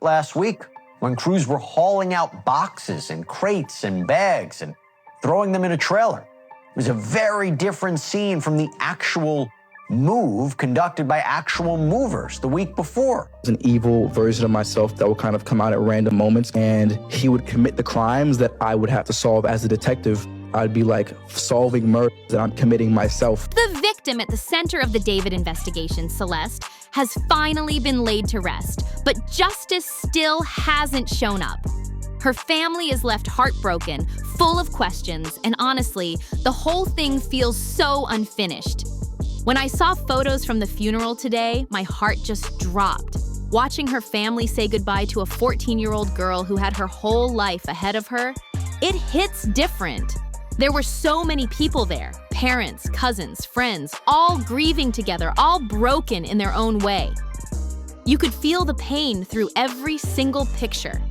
last week when crews were hauling out boxes and crates and bags and throwing them in a trailer. It was a very different scene from the actual move conducted by actual movers the week before. It was an evil version of myself that would kind of come out at random moments, and he would commit the crimes that I would have to solve as a detective. I'd be like solving murders that I'm committing myself. The victim at the center of the David investigation, Celeste, has finally been laid to rest, but justice still hasn't shown up. Her family is left heartbroken, full of questions, and honestly, the whole thing feels so unfinished. When I saw photos from the funeral today, my heart just dropped. Watching her family say goodbye to a 14-year-old girl who had her whole life ahead of her, it hits different. There were so many people there, parents, cousins, friends, all grieving together, all broken in their own way. You could feel the pain through every single picture.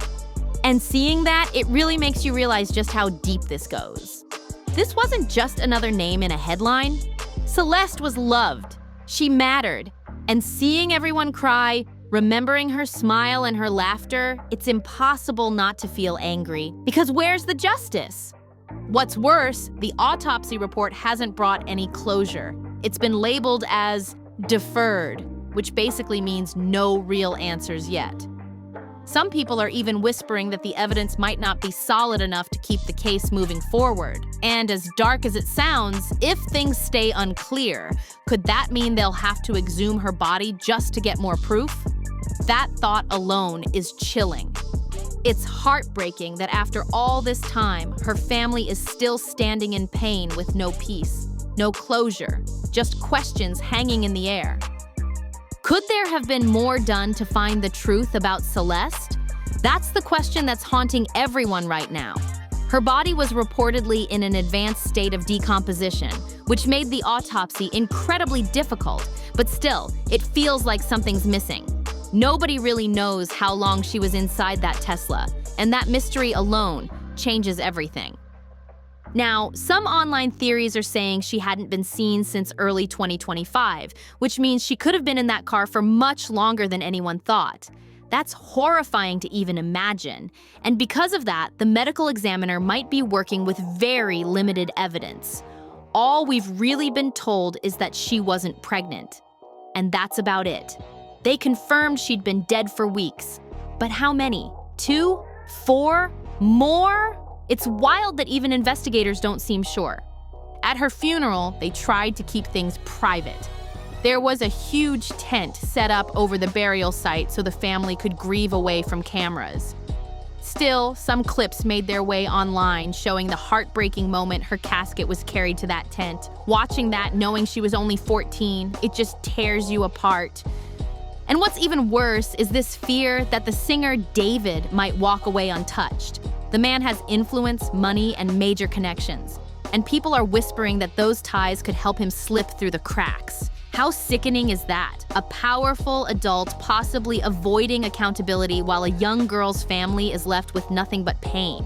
And seeing that, it really makes you realize just how deep this goes. This wasn't just another name in a headline. Celeste was loved, she mattered, and seeing everyone cry, remembering her smile and her laughter, it's impossible not to feel angry. Because where's the justice? What's worse, the autopsy report hasn't brought any closure. It's been labeled as deferred, which basically means no real answers yet. Some people are even whispering that the evidence might not be solid enough to keep the case moving forward. And as dark as it sounds, if things stay unclear, could that mean they'll have to exhume her body just to get more proof? That thought alone is chilling. It's heartbreaking that after all this time, her family is still standing in pain with no peace, no closure, just questions hanging in the air. Could there have been more done to find the truth about Celeste? That's the question that's haunting everyone right now. Her body was reportedly in an advanced state of decomposition, which made the autopsy incredibly difficult, but still, it feels like something's missing. Nobody really knows how long she was inside that Tesla, and that mystery alone changes everything. Now, some online theories are saying she hadn't been seen since early 2025, which means she could have been in that car for much longer than anyone thought. That's horrifying to even imagine. And because of that, the medical examiner might be working with very limited evidence. All we've really been told is that she wasn't pregnant. And that's about it. They confirmed she'd been dead for weeks. But how many? 2? 4? More? It's wild that even investigators don't seem sure. At her funeral, they tried to keep things private. There was a huge tent set up over the burial site so the family could grieve away from cameras. Still, some clips made their way online showing the heartbreaking moment her casket was carried to that tent. Watching that, knowing she was only 14, it just tears you apart. And what's even worse is this fear that the singer David might walk away untouched. The man has influence, money, and major connections. And people are whispering that those ties could help him slip through the cracks. How sickening is that? A powerful adult possibly avoiding accountability while a young girl's family is left with nothing but pain.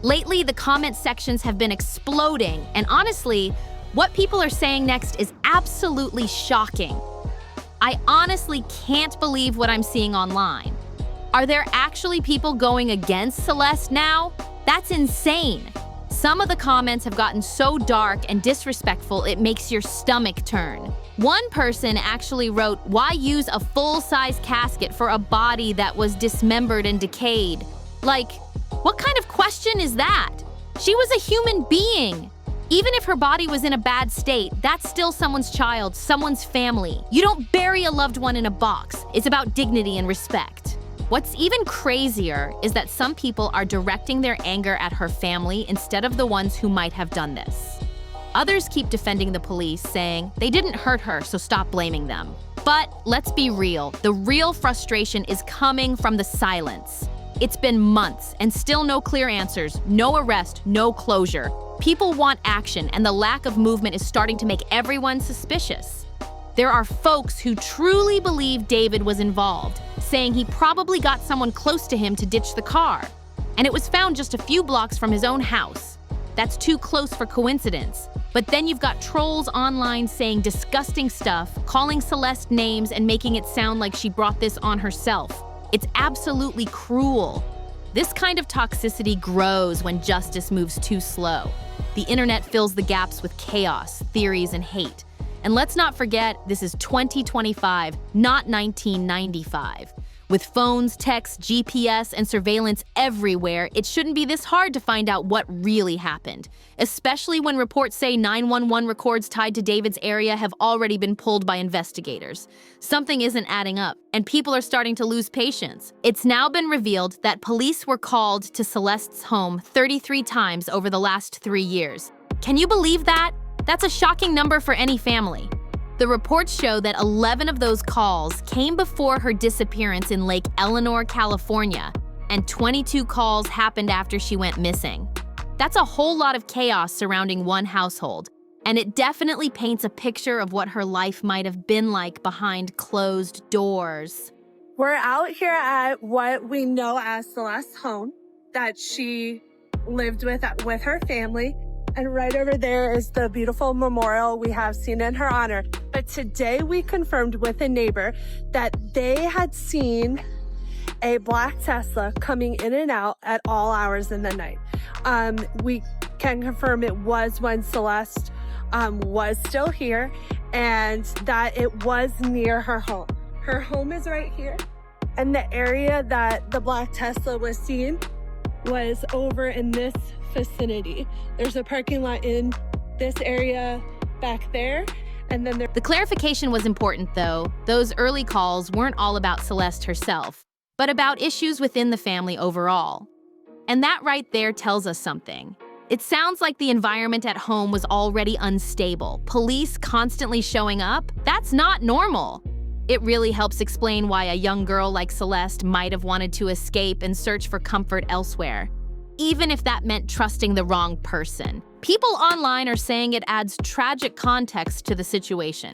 Lately, the comment sections have been exploding, and honestly, what people are saying next is absolutely shocking. I honestly can't believe what I'm seeing online. Are there actually people going against Celeste now? That's insane. Some of the comments have gotten so dark and disrespectful it makes your stomach turn. One person actually wrote, "Why use a full-size casket for a body that was dismembered and decayed?" Like, what kind of question is that? She was a human being. Even if her body was in a bad state, that's still someone's child, someone's family. You don't bury a loved one in a box. It's about dignity and respect. What's even crazier is that some people are directing their anger at her family instead of the ones who might have done this. Others keep defending the police, saying they didn't hurt her, so stop blaming them. But let's be real, the real frustration is coming from the silence. It's been months and still no clear answers, no arrest, no closure. People want action, and the lack of movement is starting to make everyone suspicious. There are folks who truly believe David was involved, saying he probably got someone close to him to ditch the car. And it was found just a few blocks from his own house. That's too close for coincidence. But then you've got trolls online saying disgusting stuff, calling Celeste names and making it sound like she brought this on herself. It's absolutely cruel. This kind of toxicity grows when justice moves too slow. The internet fills the gaps with chaos, theories, and hate. And let's not forget, this is 2025, not 1995. With phones, texts, GPS, and surveillance everywhere, it shouldn't be this hard to find out what really happened, especially when reports say 911 records tied to David's area have already been pulled by investigators. Something isn't adding up, and people are starting to lose patience. It's now been revealed that police were called to Celeste's home 33 times over the last 3 years. Can you believe that? That's a shocking number for any family. The reports show that 11 of those calls came before her disappearance in Lake Eleanor, California, and 22 calls happened after she went missing. That's a whole lot of chaos surrounding one household, and it definitely paints a picture of what her life might have been like behind closed doors. We're out here at what we know as Celeste's home that she lived with her family. And right over there is the beautiful memorial we have seen in her honor. But today we confirmed with a neighbor that they had seen a black Tesla coming in and out at all hours in the night. We can confirm it was when Celeste was still here and that it was near her home. Her home is right here. And the area that the black Tesla was seen was over in this vicinity. There's a parking lot in this area back there, and then The clarification was important, though. Those early calls weren't all about Celeste herself, but about issues within the family overall. And that right there tells us something. It sounds like the environment at home was already unstable. Police constantly showing up? That's not normal. It really helps explain why a young girl like Celeste might have wanted to escape and search for comfort elsewhere, even if that meant trusting the wrong person. People online are saying it adds tragic context to the situation.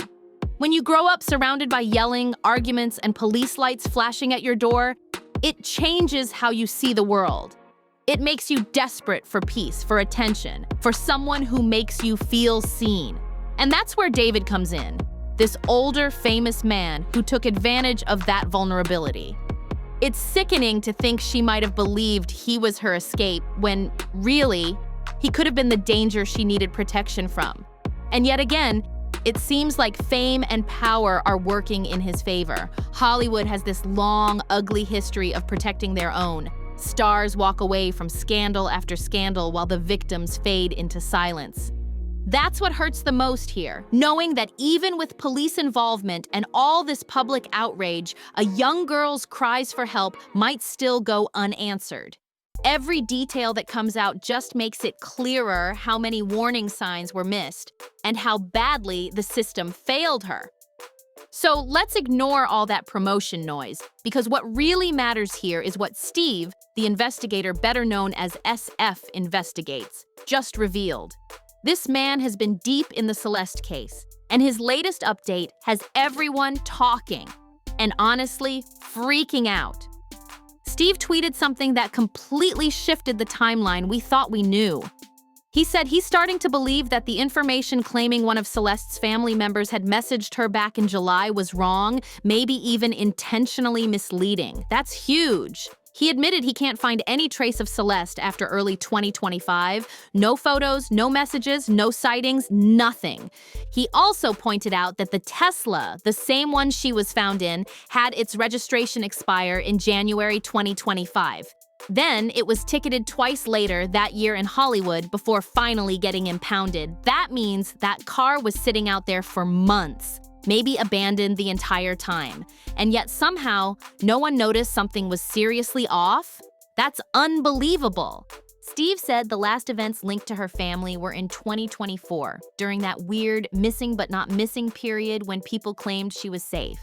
When you grow up surrounded by yelling, arguments, and police lights flashing at your door, it changes how you see the world. It makes you desperate for peace, for attention, for someone who makes you feel seen. And that's where David comes in, this older, famous man who took advantage of that vulnerability. It's sickening to think she might have believed he was her escape when, really, he could have been the danger she needed protection from. And yet again, it seems like fame and power are working in his favor. Hollywood has this long, ugly history of protecting their own. Stars walk away from scandal after scandal while the victims fade into silence. That's what hurts the most here, knowing that even with police involvement and all this public outrage, a young girl's cries for help might still go unanswered. Every detail that comes out just makes it clearer how many warning signs were missed and how badly the system failed her. So let's ignore all that promotion noise, because what really matters here is what Steve, the investigator better known as SF Investigates, just revealed. This man has been deep in the Celeste case, and his latest update has everyone talking and honestly freaking out. Steve tweeted something that completely shifted the timeline we thought we knew. He said he's starting to believe that the information claiming one of Celeste's family members had messaged her back in July was wrong, maybe even intentionally misleading. That's huge. He admitted he can't find any trace of Celeste after early 2025. No photos, no messages, no sightings, nothing. He also pointed out that the Tesla, the same one she was found in, had its registration expire in January 2025. Then it was ticketed twice later that year in Hollywood before finally getting impounded. That means that car was sitting out there for months, maybe abandoned the entire time. And yet somehow, no one noticed something was seriously off? That's unbelievable. Steve said the last events linked to her family were in 2024, during that weird missing but not missing period when people claimed she was safe.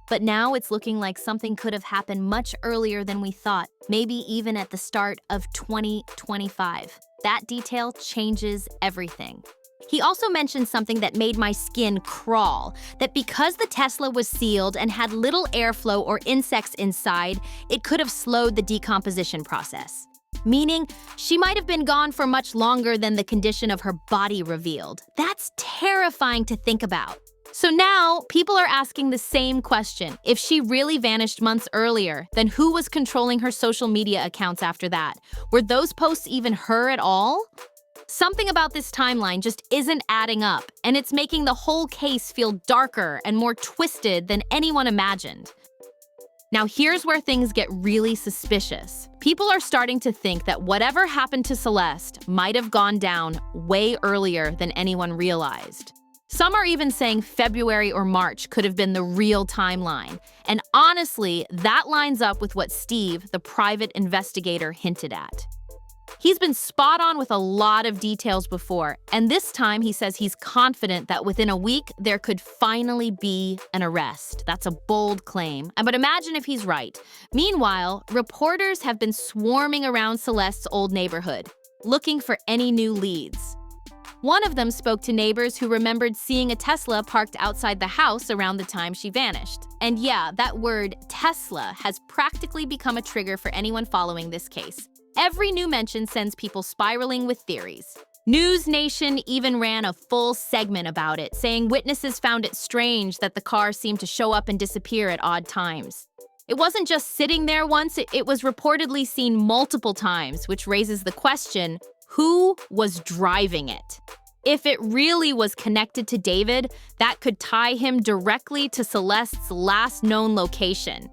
But now it's looking like something could have happened much earlier than we thought, maybe even at the start of 2025. That detail changes everything. He also mentioned something that made my skin crawl, that because the Tesla was sealed and had little airflow or insects inside, it could have slowed the decomposition process. Meaning, she might have been gone for much longer than the condition of her body revealed. That's terrifying to think about. So now, people are asking the same question. If she really vanished months earlier, then who was controlling her social media accounts after that? Were those posts even her at all? Something about this timeline just isn't adding up, and it's making the whole case feel darker and more twisted than anyone imagined. Now here's where things get really suspicious. People are starting to think that whatever happened to Celeste might have gone down way earlier than anyone realized. Some are even saying February or March could have been the real timeline. And honestly, that lines up with what Steve, the private investigator, hinted at. He's been spot on with a lot of details before, and this time he says he's confident that within a week there could finally be an arrest. That's a bold claim, but imagine if he's right. Meanwhile, reporters have been swarming around Celeste's old neighborhood, looking for any new leads. One of them spoke to neighbors who remembered seeing a Tesla parked outside the house around the time she vanished. And yeah, that word Tesla has practically become a trigger for anyone following this case. Every new mention sends people spiraling with theories. News Nation even ran a full segment about it, saying witnesses found it strange that the car seemed to show up and disappear at odd times. It wasn't just sitting there once, it was reportedly seen multiple times, which raises the question, who was driving it? If it really was connected to David, that could tie him directly to Celeste's last known location.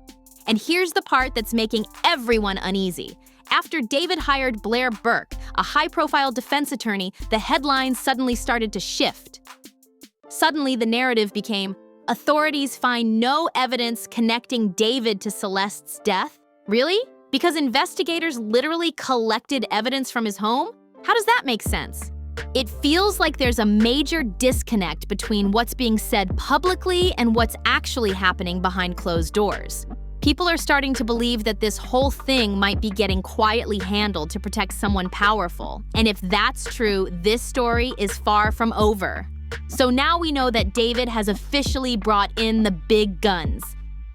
And here's the part that's making everyone uneasy. After David hired Blair Burke, a high-profile defense attorney, the headlines suddenly started to shift. Suddenly, the narrative became, authorities find no evidence connecting David to Celeste's death? Really? Because investigators literally collected evidence from his home? How does that make sense? It feels like there's a major disconnect between what's being said publicly and what's actually happening behind closed doors. People are starting to believe that this whole thing might be getting quietly handled to protect someone powerful. And if that's true, this story is far from over. So now we know that David has officially brought in the big guns.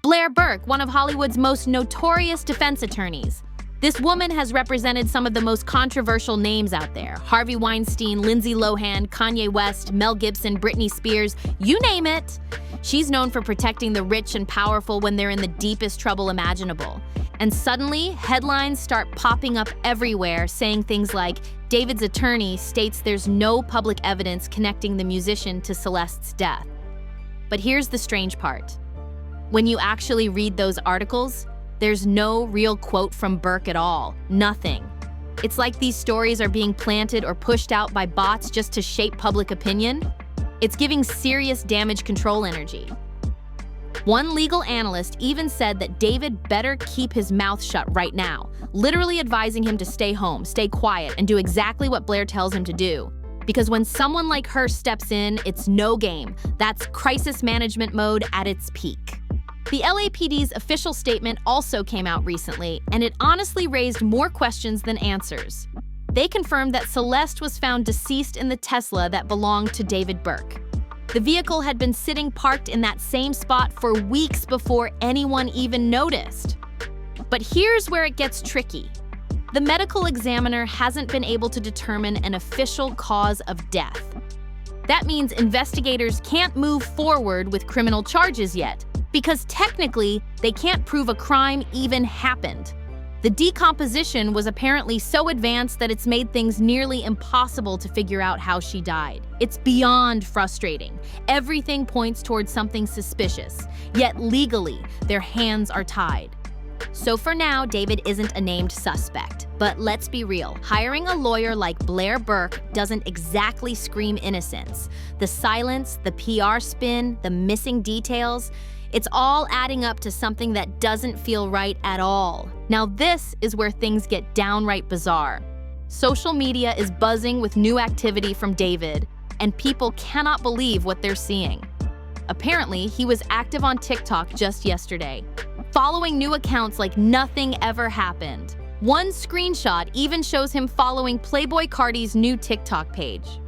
Blair Burke, one of Hollywood's most notorious defense attorneys. This woman has represented some of the most controversial names out there. Harvey Weinstein, Lindsay Lohan, Kanye West, Mel Gibson, Britney Spears, you name it. She's known for protecting the rich and powerful when they're in the deepest trouble imaginable. And suddenly, headlines start popping up everywhere saying things like, David's attorney states there's no public evidence connecting the musician to Celeste's death. But here's the strange part. When you actually read those articles, there's no real quote from Burke at all. Nothing. It's like these stories are being planted or pushed out by bots just to shape public opinion. It's giving serious damage control energy. One legal analyst even said that David better keep his mouth shut right now, literally advising him to stay home, stay quiet, and do exactly what Blair tells him to do. Because when someone like her steps in, it's no game. That's crisis management mode at its peak. The LAPD's official statement also came out recently, and it honestly raised more questions than answers. They confirmed that Celeste was found deceased in the Tesla that belonged to David Burke. The vehicle had been sitting parked in that same spot for weeks before anyone even noticed. But here's where it gets tricky. The medical examiner hasn't been able to determine an official cause of death. That means investigators can't move forward with criminal charges yet, because technically, they can't prove a crime even happened. The decomposition was apparently so advanced that it's made things nearly impossible to figure out how she died. It's beyond frustrating. Everything points towards something suspicious, yet legally, their hands are tied. So for now, David isn't a named suspect. But let's be real, hiring a lawyer like Blair Burke doesn't exactly scream innocence. The silence, the PR spin, the missing details, it's all adding up to something that doesn't feel right at all. Now this is where things get downright bizarre. Social media is buzzing with new activity from David, and people cannot believe what they're seeing. Apparently, he was active on TikTok just yesterday, following new accounts like nothing ever happened. One screenshot even shows him following Playboi Carti's new TikTok page.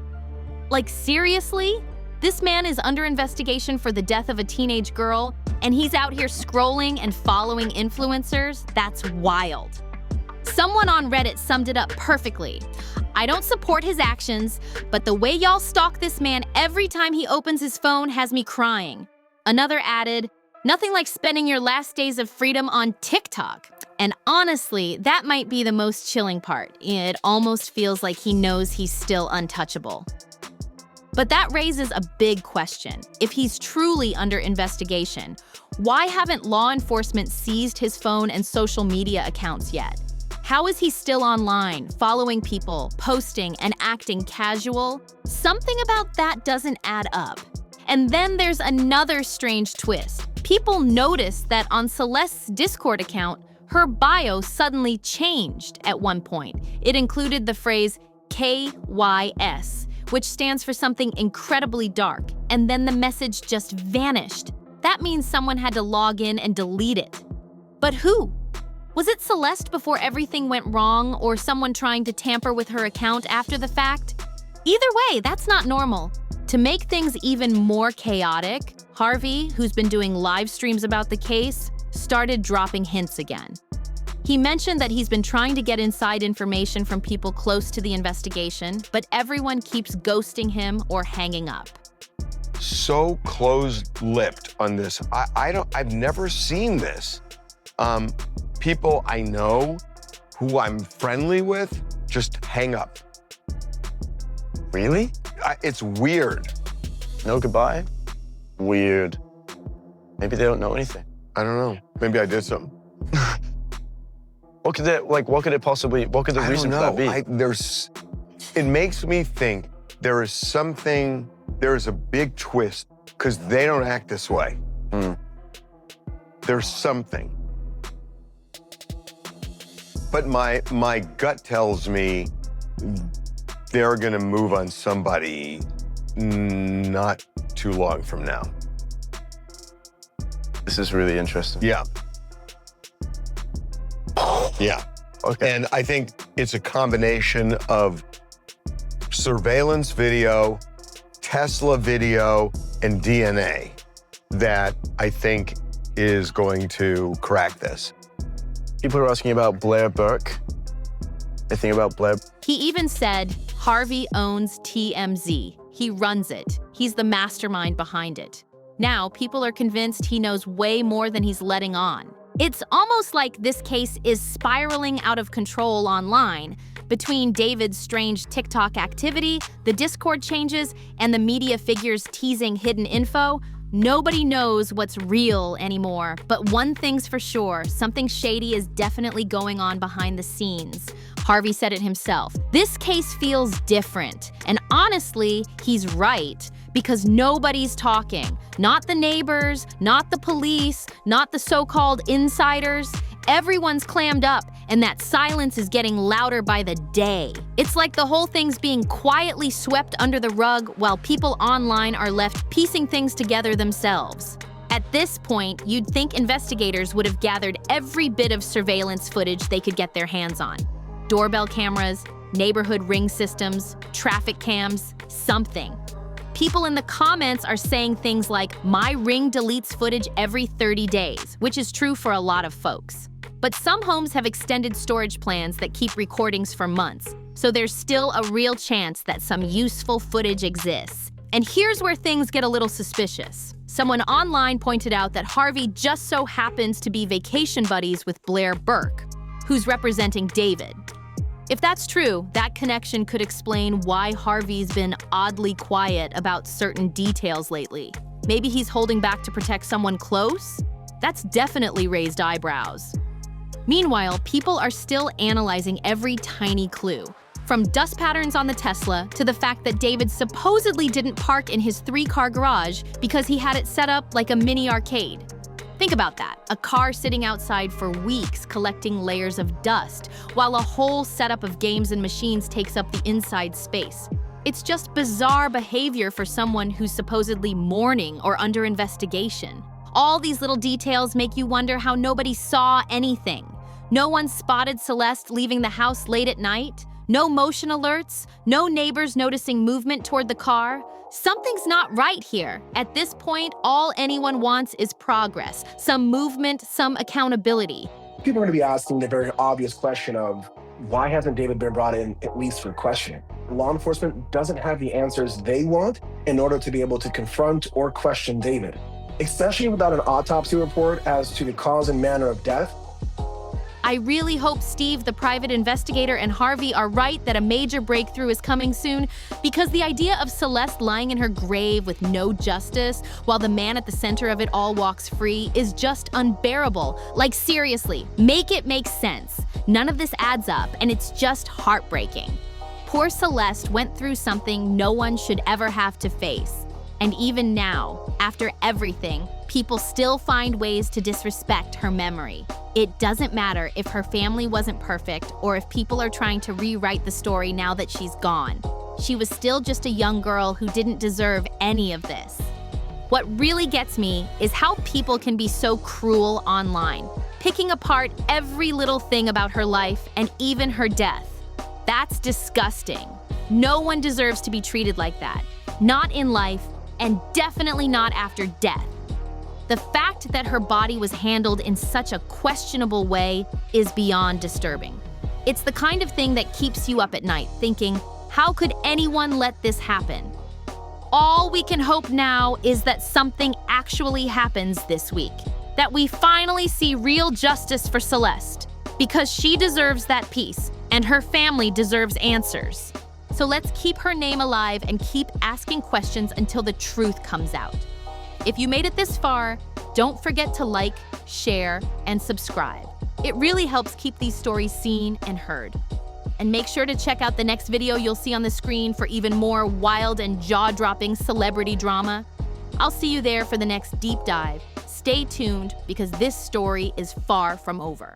Like seriously? This man is under investigation for the death of a teenage girl, and he's out here scrolling and following influencers? That's wild. Someone on Reddit summed it up perfectly. I don't support his actions, but the way y'all stalk this man every time he opens his phone has me crying. Another added, nothing like spending your last days of freedom on TikTok. And honestly, that might be the most chilling part. It almost feels like he knows he's still untouchable. But that raises a big question. If he's truly under investigation, why haven't law enforcement seized his phone and social media accounts yet? How is he still online, following people, posting, and acting casual? Something about that doesn't add up. And then there's another strange twist. People noticed that on Celeste's Discord account, her bio suddenly changed at one point. It included the phrase KYS, which stands for something incredibly dark, and then the message just vanished. That means someone had to log in and delete it. But who? Was it Celeste before everything went wrong, or someone trying to tamper with her account after the fact? Either way, that's not normal. To make things even more chaotic, Harvey, who's been doing live streams about the case, started dropping hints again. He mentioned that he's been trying to get inside information from people close to the investigation, but everyone keeps ghosting him or hanging up. So closed-lipped on this. I've never seen this. People I know who I'm friendly with just hang up. Really? It's weird. No goodbye? Weird. Maybe they don't know anything. I don't know. Maybe I did something. What could the reason for that be? It makes me think there is a big twist because they don't act this way. There's something. But my gut tells me they're gonna move on somebody not too long from now. This is really interesting. Yeah. Yeah. Okay. And I think it's a combination of surveillance video, Tesla video, and DNA that I think is going to crack this. People are asking about Blair Burke. They think about Blair. He even said Harvey owns TMZ. He runs it. He's the mastermind behind it. Now, people are convinced he knows way more than he's letting on. It's almost like this case is spiraling out of control online. Between David's strange TikTok activity, the Discord changes, and the media figures teasing hidden info, nobody knows what's real anymore. But one thing's for sure, something shady is definitely going on behind the scenes. Harvey said it himself. This case feels different. And honestly, he's right. Because nobody's talking. Not the neighbors, not the police, not the so-called insiders. Everyone's clammed up, and that silence is getting louder by the day. It's like the whole thing's being quietly swept under the rug while people online are left piecing things together themselves. At this point, you'd think investigators would have gathered every bit of surveillance footage they could get their hands on. Doorbell cameras, neighborhood ring systems, traffic cams, something. People in the comments are saying things like, my Ring deletes footage every 30 days, which is true for a lot of folks. But some homes have extended storage plans that keep recordings for months, so there's still a real chance that some useful footage exists. And here's where things get a little suspicious. Someone online pointed out that Harvey just so happens to be vacation buddies with Blair Burke, who's representing David. If that's true, that connection could explain why Harvey's been oddly quiet about certain details lately. Maybe he's holding back to protect someone close? That's definitely raised eyebrows. Meanwhile, people are still analyzing every tiny clue. From dust patterns on the Tesla to the fact that David supposedly didn't park in his 3-car garage because he had it set up like a mini arcade. Think about that, a car sitting outside for weeks collecting layers of dust, while a whole setup of games and machines takes up the inside space. It's just bizarre behavior for someone who's supposedly mourning or under investigation. All these little details make you wonder how nobody saw anything. No one spotted Celeste leaving the house late at night? No motion alerts? No neighbors noticing movement toward the car? Something's not right here. At this point, all anyone wants is progress, some movement, some accountability. people are going to be asking the very obvious question of, why hasn't David been brought in at least for questioning? Law enforcement doesn't have the answers they want in order to be able to confront or question David, especially without an autopsy report as to the cause and manner of death. I really hope Steve, the private investigator, and Harvey are right that a major breakthrough is coming soon, because the idea of Celeste lying in her grave with no justice while the man at the center of it all walks free is just unbearable. Like, seriously, make it make sense. None of this adds up, and it's just heartbreaking. Poor Celeste went through something no one should ever have to face. And even now, after everything, people still find ways to disrespect her memory. It doesn't matter if her family wasn't perfect or if people are trying to rewrite the story now that she's gone. She was still just a young girl who didn't deserve any of this. What really gets me is how people can be so cruel online, picking apart every little thing about her life and even her death. That's disgusting. No one deserves to be treated like that. Not in life, and definitely not after death. The fact that her body was handled in such a questionable way is beyond disturbing. It's the kind of thing that keeps you up at night thinking, how could anyone let this happen? All we can hope now is that something actually happens this week, that we finally see real justice for Celeste, because she deserves that peace, and her family deserves answers. So let's keep her name alive and keep asking questions until the truth comes out. If you made it this far, don't forget to like, share, and subscribe. It really helps keep these stories seen and heard. And make sure to check out the next video you'll see on the screen for even more wild and jaw-dropping celebrity drama. I'll see you there for the next deep dive. Stay tuned, because this story is far from over.